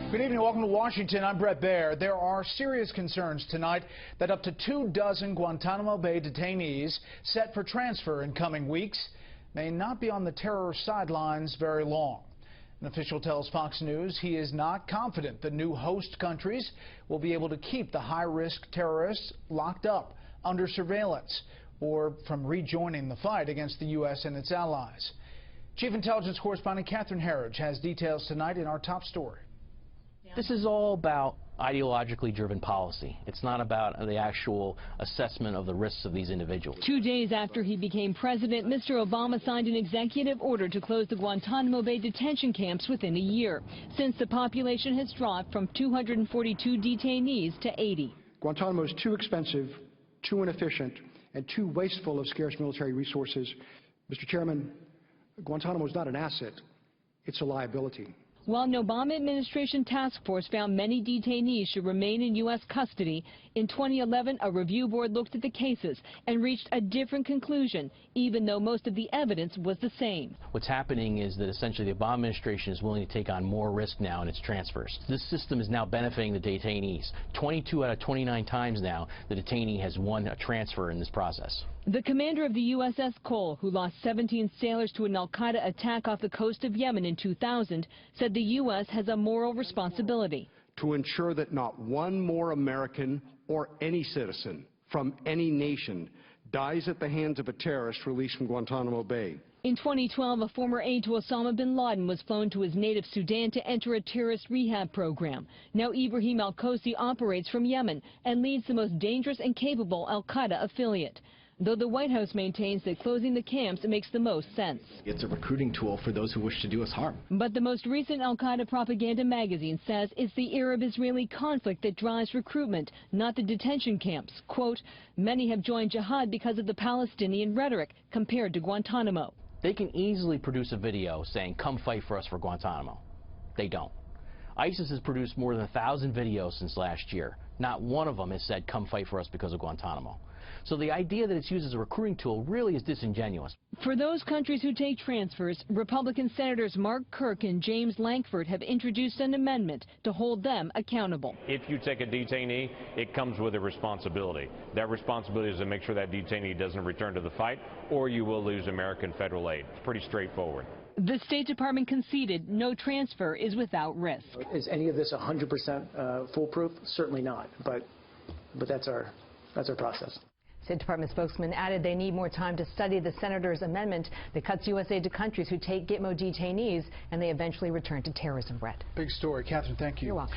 Good evening. Welcome to Washington. I'm Brett Baer. There are serious concerns tonight that up to 24 Guantanamo Bay detainees set for transfer in coming weeks may not be on the terror sidelines very long. An official tells Fox News he is not confident the new host countries will be able to keep the high-risk terrorists locked up under surveillance or from rejoining the fight against the U.S. and its allies. Chief Intelligence Correspondent Catherine Herridge has details tonight in our top story. This is all about ideologically driven policy. It's not about the actual assessment of the risks of these individuals. 2 days after he became president, Mr. Obama signed an executive order to close the Guantanamo Bay detention camps within a year, since the population has dropped from 242 detainees to 80. Guantanamo is too expensive, too inefficient, and too wasteful of scarce military resources. Mr. Chairman, Guantanamo is not an asset, it's a liability. While an Obama administration task force found many detainees should remain in U.S. custody, in 2011 a review board looked at the cases and reached a different conclusion, even though most of the evidence was the same. What's happening is that essentially the Obama administration is willing to take on more risk now in its transfers. This system is now benefiting the detainees. 22 out of 29 times now the detainee has won a transfer in this process. The commander of the USS Cole, who lost 17 sailors to an al-Qaeda attack off the coast of Yemen in 2000, said the U.S. has a moral responsibility to ensure that not one more American or any citizen from any nation dies at the hands of a terrorist released from Guantanamo Bay. In 2012, a former aide to Osama bin Laden was flown to his native Sudan to enter a terrorist rehab program. Now Ibrahim al-Kosi operates from Yemen and leads the most dangerous and capable al-Qaeda affiliate, though the White House maintains that closing the camps makes the most sense. It's a recruiting tool for those who wish to do us harm. But the most recent al-Qaeda propaganda magazine says it's the Arab-Israeli conflict that drives recruitment, not the detention camps. Quote, many have joined jihad because of the Palestinian rhetoric compared to Guantanamo. They can easily produce a video saying, come fight for us for Guantanamo. They don't. ISIS has produced more than 1,000 videos since last year. Not one of them has said, come fight for us because of Guantanamo. So the idea that it's used as a recruiting tool really is disingenuous. For those countries who take transfers, Republican Senators Mark Kirk and James Lankford have introduced an amendment to hold them accountable. If you take a detainee, it comes with a responsibility. That responsibility is to make sure that detainee doesn't return to the fight, or you will lose American federal aid. It's pretty straightforward. The State Department conceded no transfer is without risk. Is any of this 100% foolproof? Certainly not, but that's our process. State Department spokesman added they need more time to study the senator's amendment that cuts U.S. aid to countries who take Gitmo detainees and they eventually return to terrorism. Brett. Big story. Catherine, thank you. You're welcome.